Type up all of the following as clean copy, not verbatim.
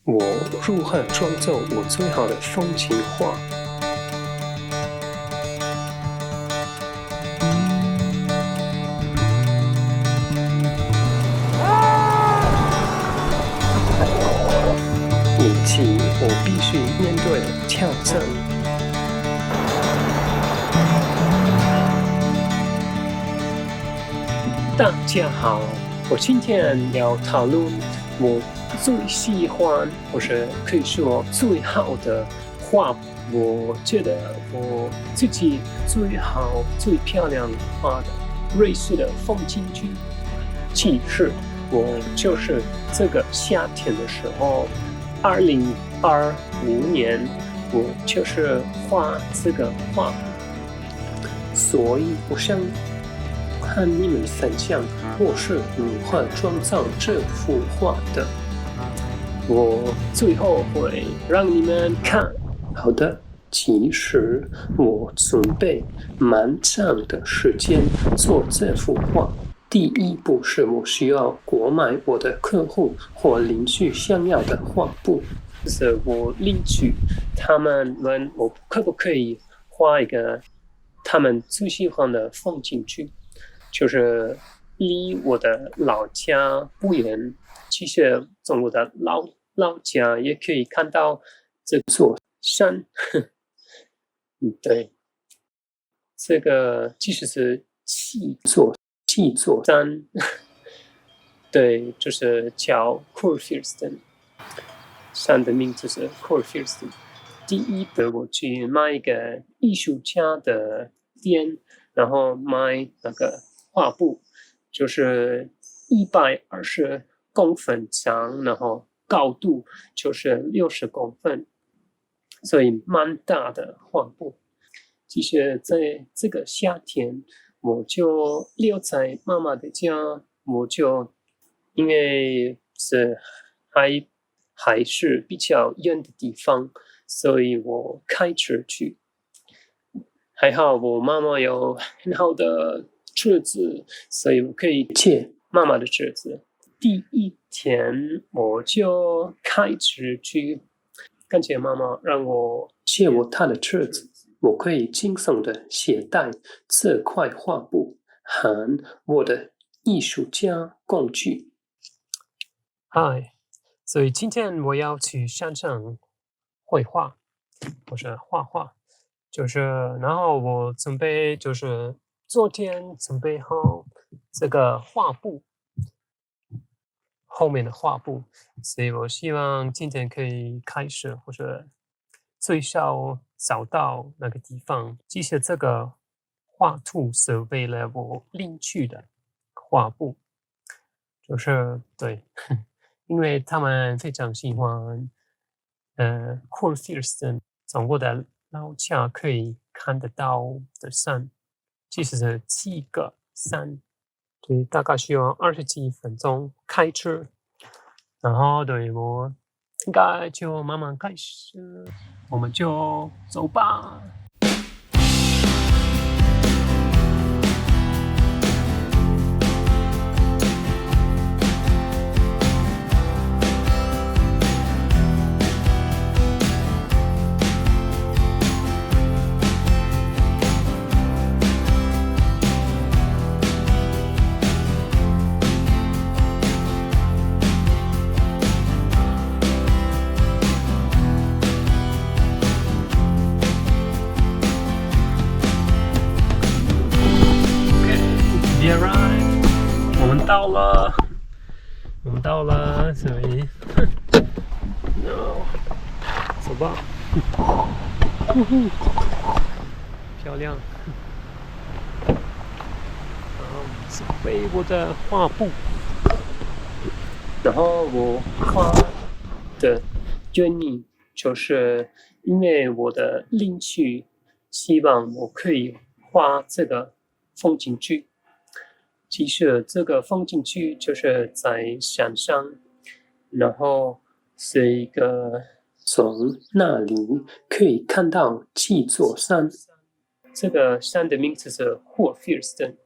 我如何创造我最好的风景画？以及我必须面对的挑战。大家好，我今天要讨论我最喜欢，或者可以说最好的画。我觉得我自己最好、最漂亮画的瑞士的风景区。其实我就是这个夏天的时候，2025年，我就是画这个画，所以我想和你们分享我是如何创造这幅画的。我最后会让你们看。好的，其实我准备蛮长的时间做这幅画。第一步是我需要购买我的客户或邻居想要的画布，就是我邻居他们问我可不可以画一个他们最喜欢的风景区，就是离我的老家不远。其实从我的老家也可以看到这座山。对，这个其实是七座山。对，就是叫 Kurfürsten， 山的名字是 Kurfürsten。第一步，我去买一个艺术家的店，然后买那个画布，就是120公分长，然后高度就是60公分，所以蛮大的画布。其实在这个夏天，我就留在妈妈的家，我就因为是还是比较远的地方，所以我开车去。还好我妈妈有很好的车子，所以我可以借妈妈的车子。第一天我就开车去，感谢妈妈让我借我她的车子，我可以轻松的携带这块画布和我的艺术家工具。嗨，所以今天我要去山上绘画，或者画画，然后我准备昨天准备好这个画布，后面的画布，所以我希望今天可以开始，或者最少找到那个地方。其实这个画图是为了我邻居的画布，对，因为他们非常喜欢Kurfürsten， 从我的老家可以看得到的山，其实是7个山。对，大概需要20几分钟开车，然后对我应该就慢慢开始，我们就走吧。我们到了，所以走吧。漂亮。然后准备我的画布，然后我画的原因就是因为我的邻居希望我可以画这个风景区。其实这个风景区就是在山上，然后是一个从那里可以看到7座山。这个山的名字是 Kurfürsten，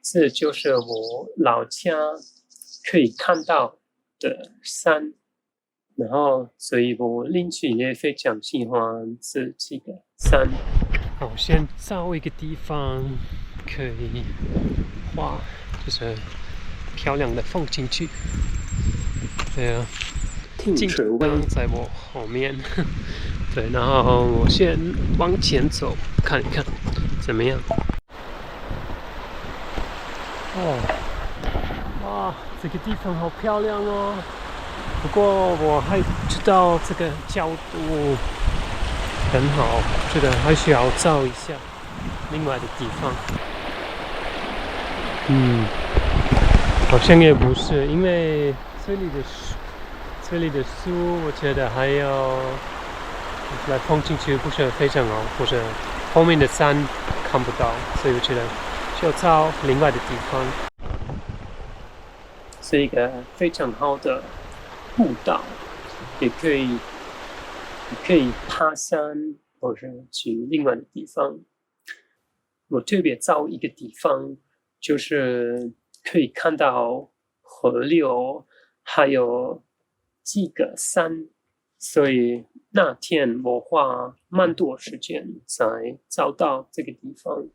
这就是我老家可以看到的山。然后所以我邻居也非常喜欢这几个山。好，先找一个地方可以画，就是漂亮的风景区。对啊，停车位在我后面。对，然后我先往前走看一看怎么样。哇，这个地方好漂亮哦。不过我还知道这个角度很好，这个还需要找一下另外的地方。好像也不是，因为这里的树，我觉得还有来风景区不是非常好，或者后面的山看不到，所以我觉得需要找另外的地方。是一个非常好的步道，也可以爬山，或者去另外的地方。我特别找一个地方，就是可以看到河流，还有几个山，所以那天我花蛮多时间才找到这个地方。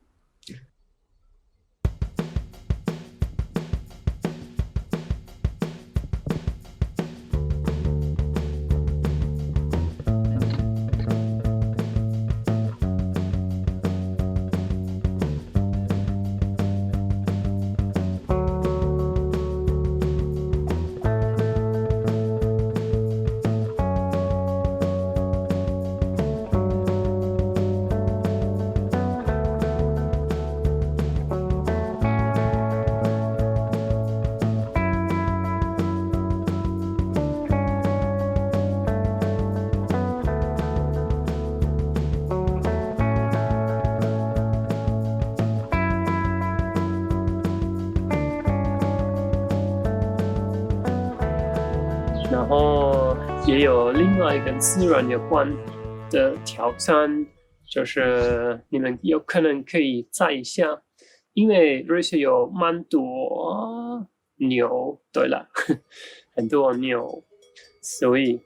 然后也有另外一个自然有关的挑战，就是你们有可能可以载一下，因为瑞士有蛮多牛，对了，很多牛，所以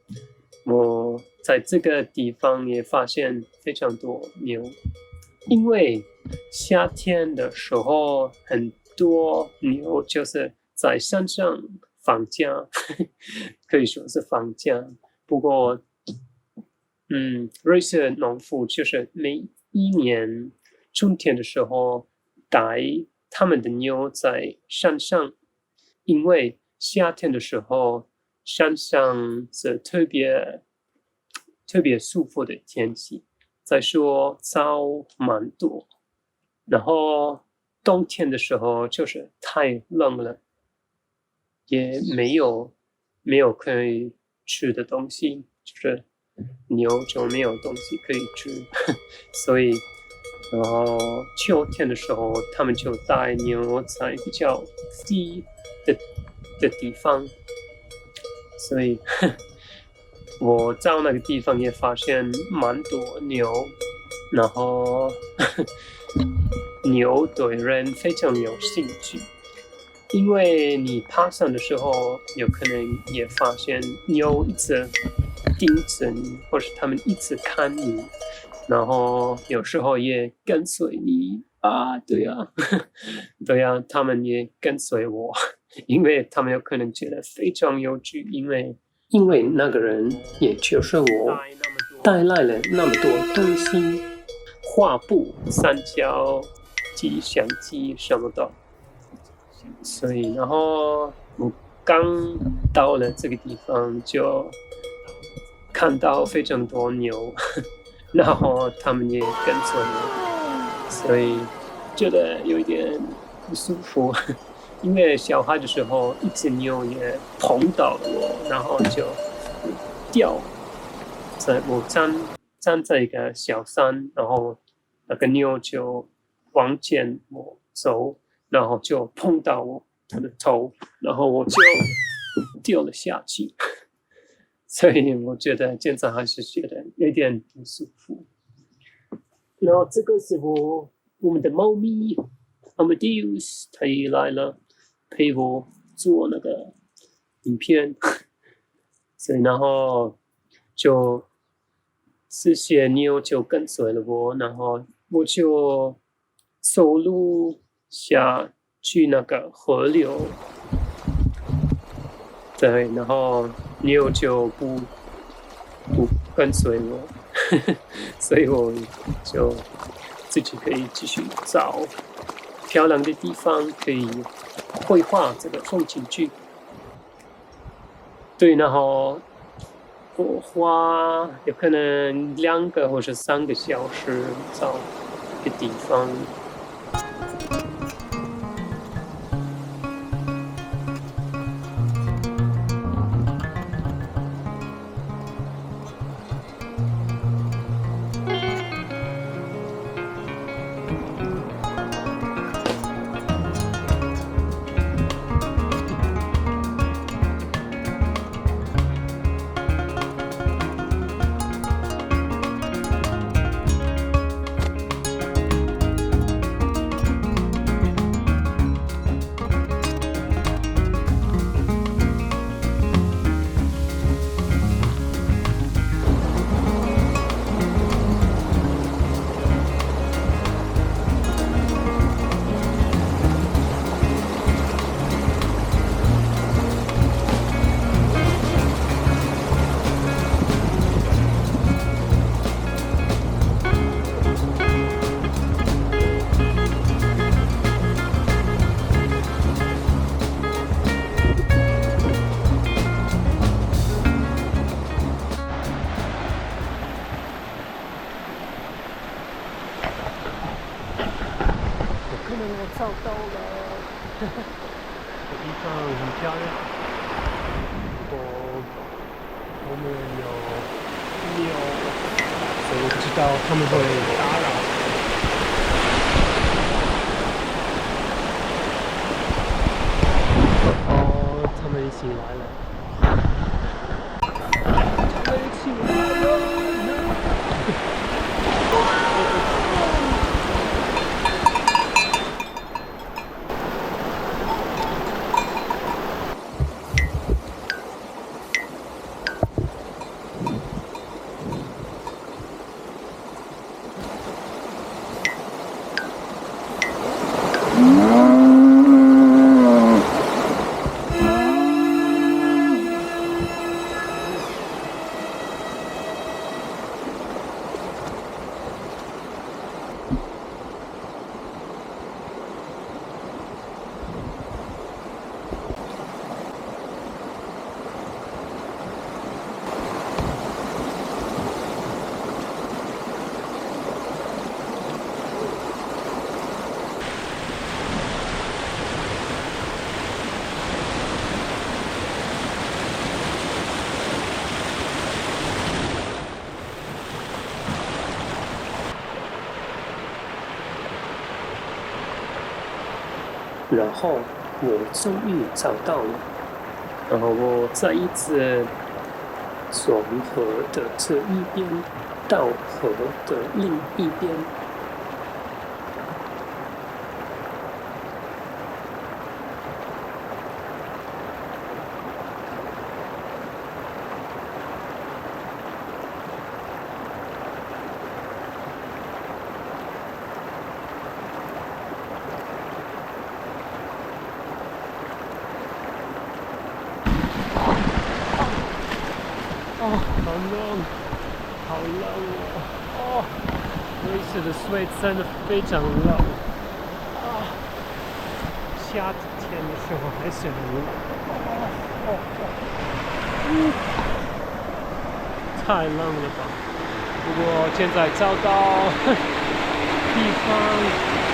我在这个地方也发现非常多牛，因为夏天的时候很多牛就是在山上放假，可以说是放假。不过，瑞士农夫就是每一年春天的时候带他们的牛在山上，因为夏天的时候山上是特别舒服的天气。再说草蛮多，然后冬天的时候就是太冷了。也没有可以吃的东西，就是牛就没有东西可以吃，所以，然后秋天的时候，他们就带牛在比较低的地方，所以我到那个地方也发现蛮多牛，然后牛对人非常有兴趣。因为你爬山的时候，有可能也发现牛一直盯着你，或是他们一直看你，然后有时候也跟随你啊，对呀，对呀，他们也跟随我，因为他们有可能觉得非常有趣，因为那个人也就是我带来了那么多东西，画布、三角机、相机什么的。所以，然后我刚到了这个地方，就看到非常多牛，然后他们也跟随我，所以觉得有一点不舒服。因为小孩的时候，一只牛也碰到我，然后就掉我站在一个小山，然后那个牛就往前我走。然后就碰到他的头，然后我就掉了下去，所以我觉得现在还是觉得有点不舒服。然后这个是我们的猫咪 Amadeus， 他也来了，陪我做那个影片，所以然后就这些牛就跟随了我，然后我就走路下去那个河流，对，然后牛就不跟随我，所以我就自己可以继续找漂亮的地方，可以绘画这个风景区。对，然后我花有可能2个或者3个小时找一个地方。可能我找到了，这地方很漂亮。我们有牛，所以我不知道他们会打扰。哦，他们一起来了。他们一起来了。然后我终于找到了，然后我再一次从河的这一边到河的另一边。哦，好冷，好冷哦！瑞士的水真的非常冷啊，夏天的时候还是很冷。太冷了吧！不过现在找到地方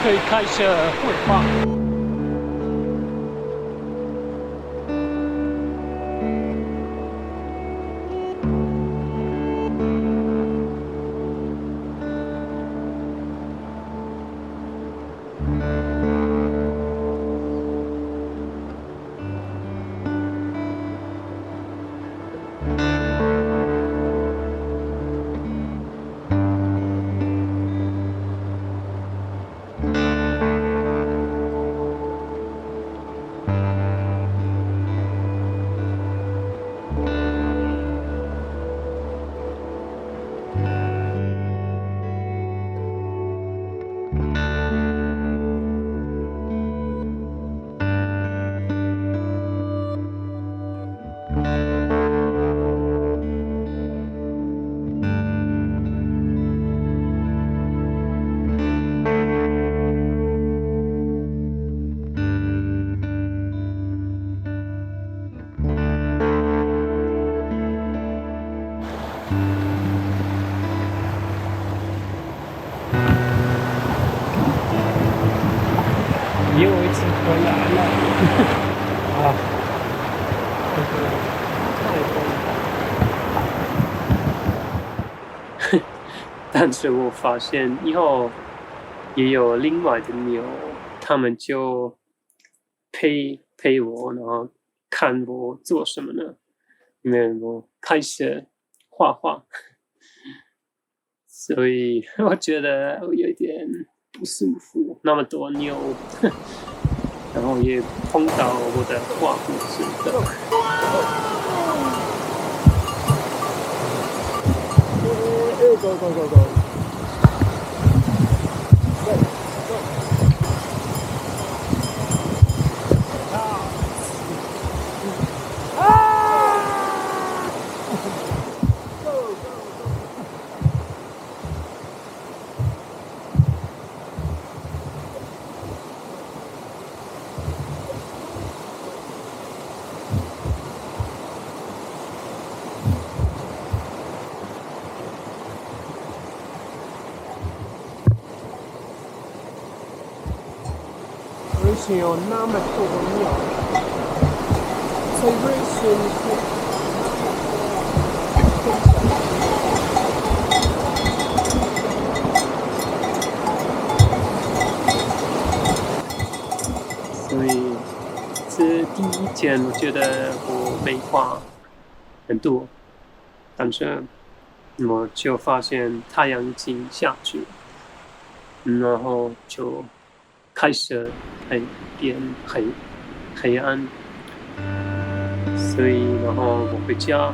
可以开始绘画。但是我发现以后也有另外的牛，他们就陪我，然后看我做什么呢？因为我开始画画，所以我觉得我有一点不舒服，那么多牛，然后也碰到我的画布似的。Go, go, go, go. Go. 瑞士有那么多鸟，在瑞士你可以所以这第一天，我觉得我没画很多，但是我就发现太阳已经下去了，然后就开始变黑暗，所以然后我回家。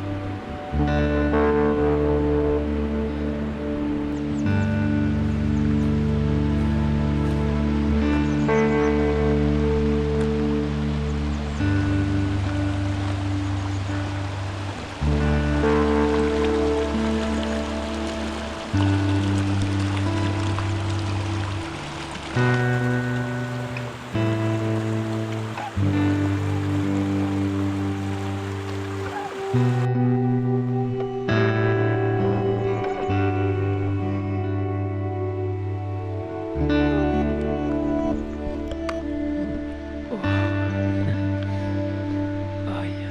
哎呀，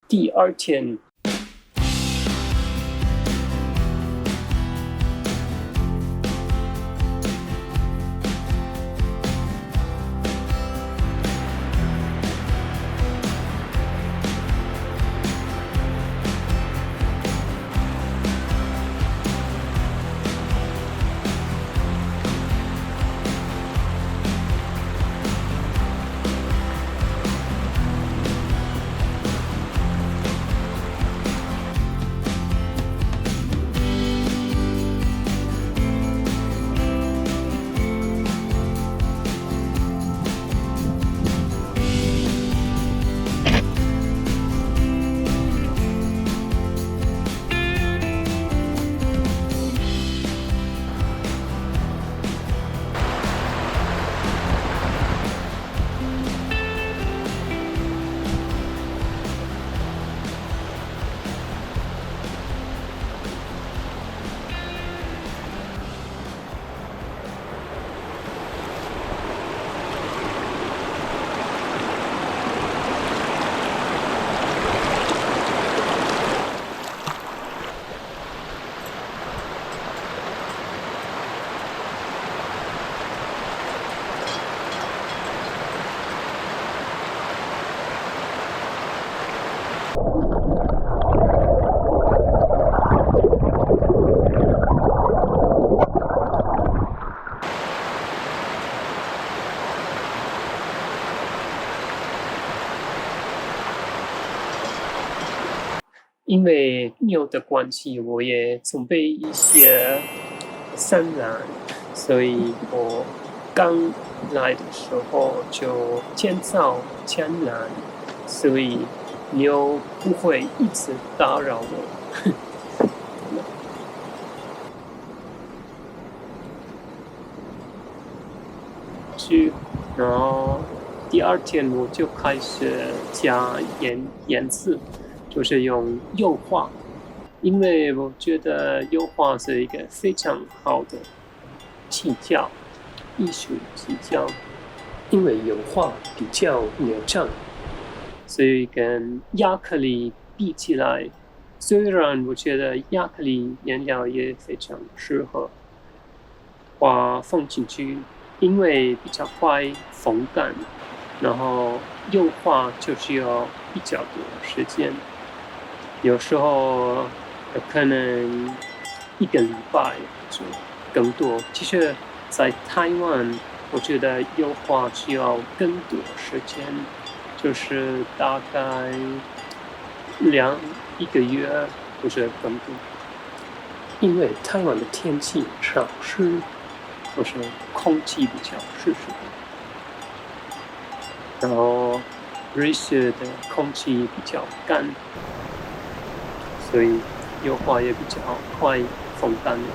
第二天。因为牛的关系，我也准备一些山栏，所以我刚来的时候就建造墙栏，所以牛不会一直打扰我。然后第二天我就开始加颜色，就是用油画，因为我觉得油画是一个非常好的艺术技巧，因为油画比较流畅，所以跟亚克力比起来，虽然我觉得亚克力颜料也非常适合画放进去，因为比较快风干，然后油画就需要比较多时间，有时候可能一个礼拜就更多。其实，在台湾，我觉得油画需要更多时间，就是大概一个月或者更多，因为台湾的天气潮湿，或是空气比较湿湿的，然后瑞士的空气比较干，所以油画也比较快风干了。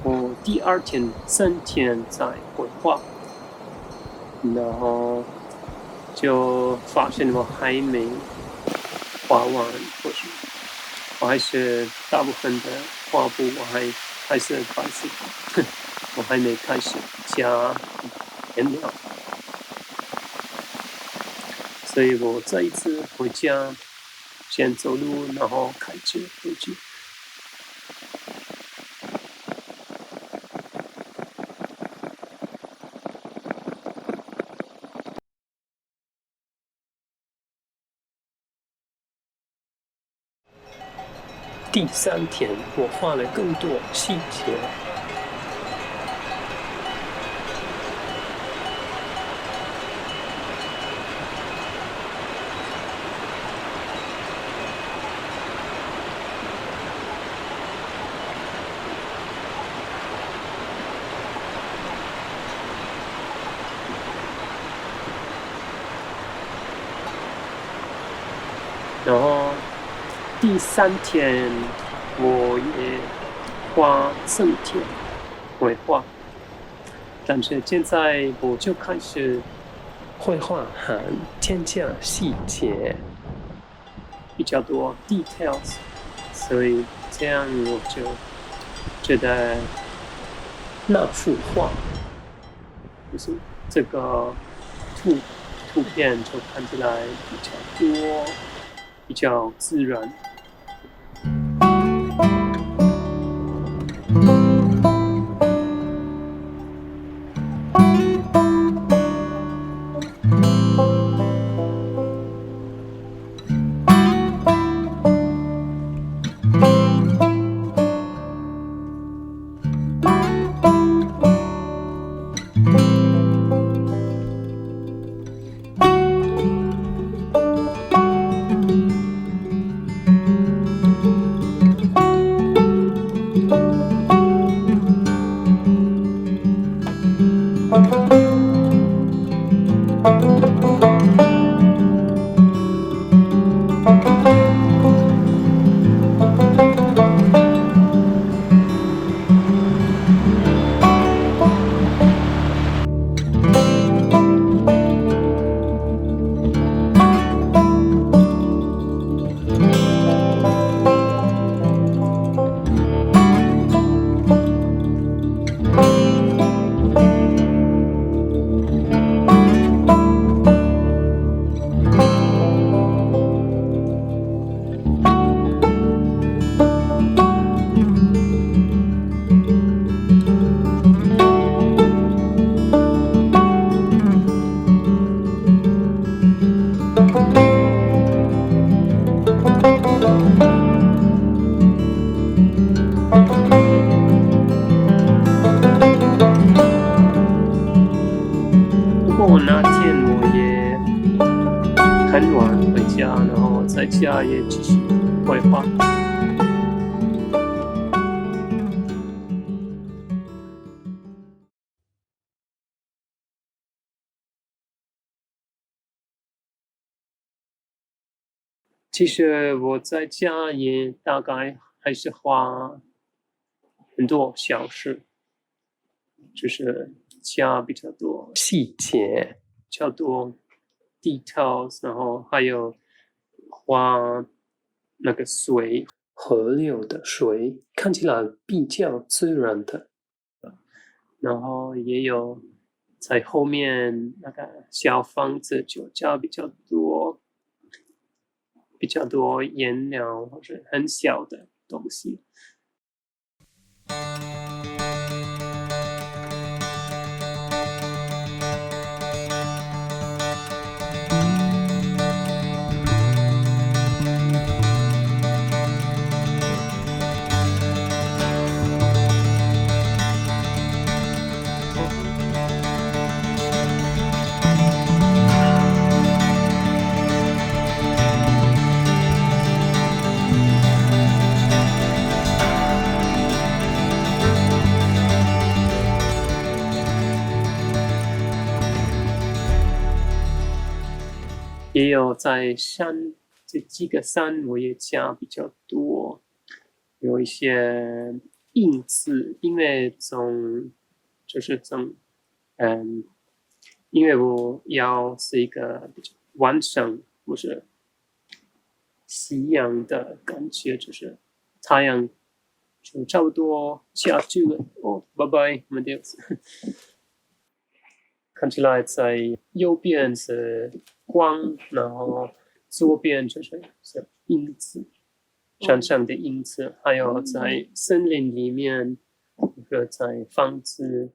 我第二天、3天在绘画，然后就发现我还没画完，或是我还是大部分的画布还是白色的，我还没开始加颜料，所以我这一次回家先走路，然后开车回去。第3天，我画了更多细节。然后第3天，我也画整天绘画，但是现在我就开始绘画和添加细节，比较多 details， 所以这样我就觉得那幅画就是这个图片就看起来比较多，比较自然。不过那天我也很晚回家，然后在家也继续绘画。其实我在家也大概还是花很多小时，就是加比较多细节，比较多 details，然后还有花那个水，河流的水看起来比较自然的，然后也有在后面那个小房子就加比较多颜料或者很小的东西。也有在山这几个山我也加比较多，有一些印字，因为因为我要是一个比较完整或是夕阳的感觉，就是太阳就差不多下去了。哦，拜拜，我们的看起来在右边是光，然后左边就是影子，山上的影子，还有在森林里面，或者在房子。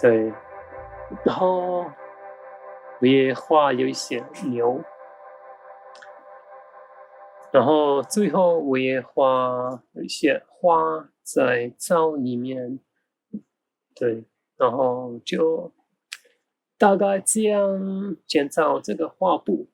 对，然后我也画有一些牛，然后最后我也画有一些花在灶里面，对，然后就大概这样建造这个画布。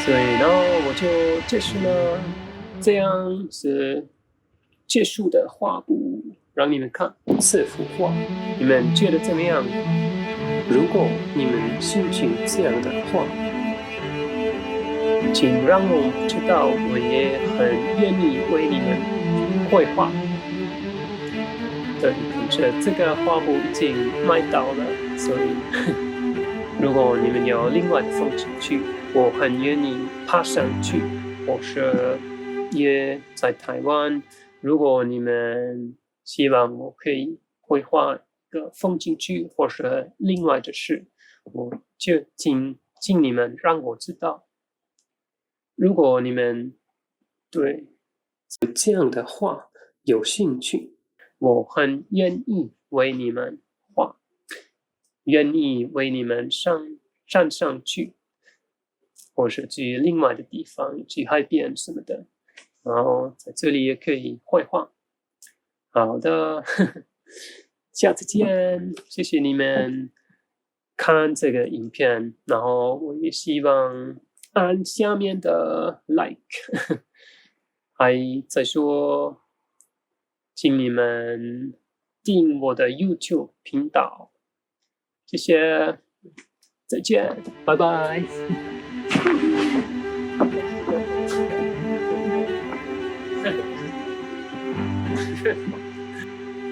所以，然后我就结束了这样子结束的画布，让你们看这幅画，你们觉得怎么样？如果你们兴趣这样的话，请让我知道，我也很愿意为你们绘画。对，可是这个画布已经卖到了，所以如果你们有另外的风景区，我很愿意爬上去，或是也在台湾。如果你们希望我可以绘画一个风景区，或是另外的事，我就请你们让我知道。如果你们对这样的画有兴趣，我很愿意为你们画，愿意为你们站上去，或是去另外的地方，去海边什么的，然后在这里也可以绘画。好的，下次见，谢谢你们看这个影片，然后我也希望按下面的 like， 还在说，请你们订我的 YouTube 频道，谢谢，再见，拜拜。